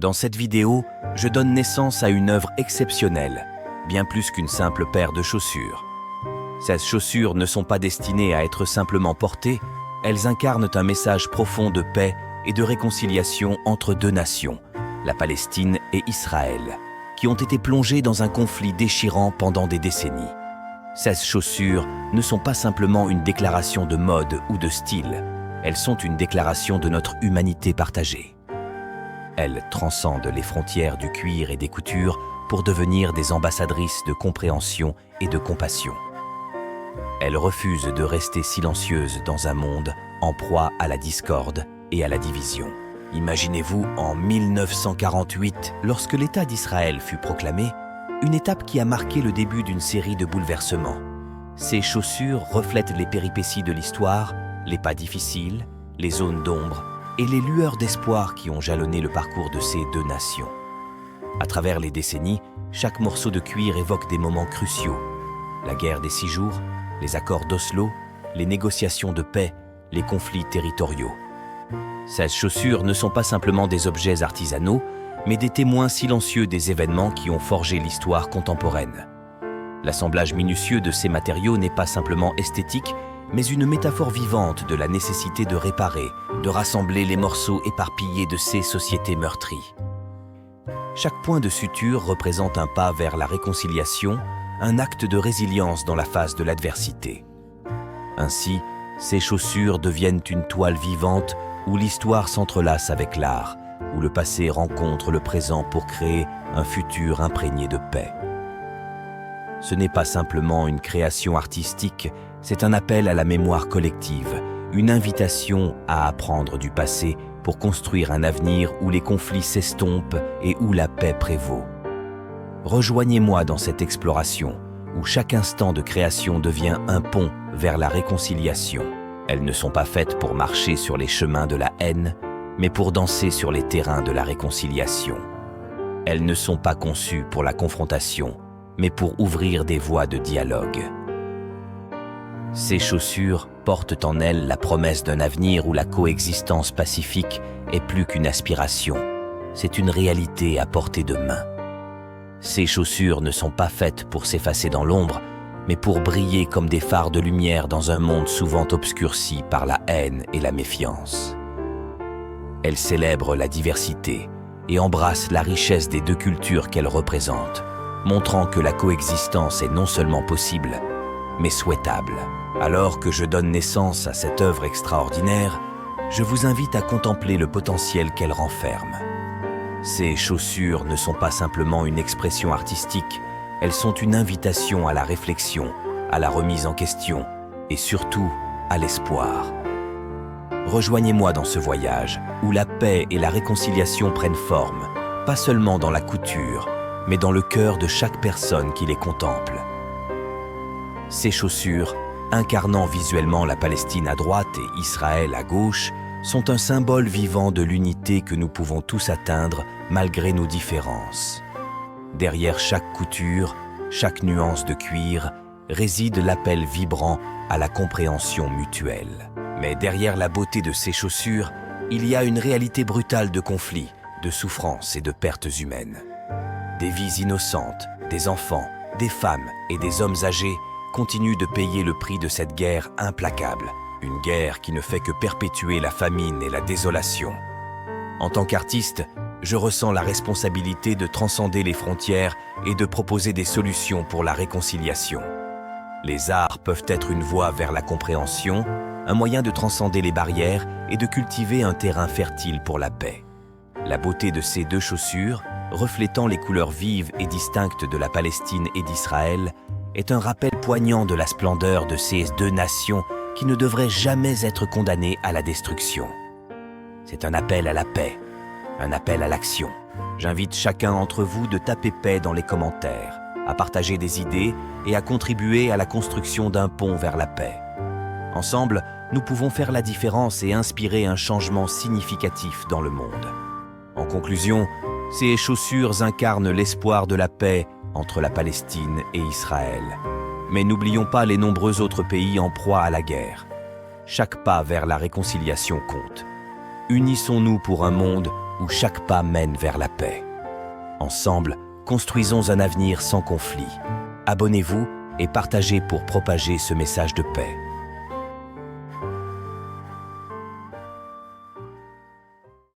Dans cette vidéo, je donne naissance à une œuvre exceptionnelle, bien plus qu'une simple paire de chaussures. Ces chaussures ne sont pas destinées à être simplement portées, elles incarnent un message profond de paix et de réconciliation entre deux nations, la Palestine et Israël, qui ont été plongées dans un conflit déchirant pendant des décennies. Ces chaussures ne sont pas simplement une déclaration de mode ou de style, elles sont une déclaration de notre humanité partagée. Elles transcendent les frontières du cuir et des coutures pour devenir des ambassadrices de compréhension et de compassion. Elles refusent de rester silencieuses dans un monde en proie à la discorde et à la division. Imaginez-vous en 1948, lorsque l'État d'Israël fut proclamé, une étape qui a marqué le début d'une série de bouleversements. Ces chaussures reflètent les péripéties de l'histoire, les pas difficiles, les zones d'ombre et les lueurs d'espoir qui ont jalonné le parcours de ces deux nations. À travers les décennies, chaque morceau de cuir évoque des moments cruciaux. La guerre des 6 jours, les accords d'Oslo, les négociations de paix, les conflits territoriaux. Ces chaussures ne sont pas simplement des objets artisanaux, mais des témoins silencieux des événements qui ont forgé l'histoire contemporaine. L'assemblage minutieux de ces matériaux n'est pas simplement esthétique, mais une métaphore vivante de la nécessité de réparer, de rassembler les morceaux éparpillés de ces sociétés meurtries. Chaque point de suture représente un pas vers la réconciliation, un acte de résilience dans la face de l'adversité. Ainsi, ces chaussures deviennent une toile vivante où l'histoire s'entrelace avec l'art, où le passé rencontre le présent pour créer un futur imprégné de paix. Ce n'est pas simplement une création artistique, c'est un appel à la mémoire collective, une invitation à apprendre du passé pour construire un avenir où les conflits s'estompent et où la paix prévaut. Rejoignez-moi dans cette exploration, où chaque instant de création devient un pont vers la réconciliation. Elles ne sont pas faites pour marcher sur les chemins de la haine, mais pour danser sur les terrains de la réconciliation. Elles ne sont pas conçues pour la confrontation, mais pour ouvrir des voies de dialogue. Ces chaussures portent en elles la promesse d'un avenir où la coexistence pacifique est plus qu'une aspiration, c'est une réalité à portée de main. Ces chaussures ne sont pas faites pour s'effacer dans l'ombre, mais pour briller comme des phares de lumière dans un monde souvent obscurci par la haine et la méfiance. Elles célèbrent la diversité et embrassent la richesse des deux cultures qu'elles représentent, montrant que la coexistence est non seulement possible, mais souhaitable. Alors que je donne naissance à cette œuvre extraordinaire, je vous invite à contempler le potentiel qu'elle renferme. Ces chaussures ne sont pas simplement une expression artistique, elles sont une invitation à la réflexion, à la remise en question et surtout à l'espoir. Rejoignez-moi dans ce voyage où la paix et la réconciliation prennent forme, pas seulement dans la couture, mais dans le cœur de chaque personne qui les contemple. Ces chaussures, incarnant visuellement la Palestine à droite et Israël à gauche, sont un symbole vivant de l'unité que nous pouvons tous atteindre malgré nos différences. Derrière chaque couture, chaque nuance de cuir, réside l'appel vibrant à la compréhension mutuelle. Mais derrière la beauté de ces chaussures, il y a une réalité brutale de conflits, de souffrances et de pertes humaines. Des vies innocentes, des enfants, des femmes et des hommes âgés continuent de payer le prix de cette guerre implacable, une guerre qui ne fait que perpétuer la famine et la désolation. En tant qu'artiste, je ressens la responsabilité de transcender les frontières et de proposer des solutions pour la réconciliation. Les arts peuvent être une voie vers la compréhension, un moyen de transcender les barrières et de cultiver un terrain fertile pour la paix. La beauté de ces deux chaussures, reflétant les couleurs vives et distinctes de la Palestine et d'Israël, est un rappel poignant de la splendeur de ces deux nations qui ne devraient jamais être condamnées à la destruction. C'est un appel à la paix, un appel à l'action. J'invite chacun d'entre vous de taper paix dans les commentaires, à partager des idées et à contribuer à la construction d'un pont vers la paix. Ensemble, nous pouvons faire la différence et inspirer un changement significatif dans le monde. En conclusion, ces chaussures incarnent l'espoir de la paix entre la Palestine et Israël. Mais n'oublions pas les nombreux autres pays en proie à la guerre. Chaque pas vers la réconciliation compte. Unissons-nous pour un monde où chaque pas mène vers la paix. Ensemble, construisons un avenir sans conflit. Abonnez-vous et partagez pour propager ce message de paix.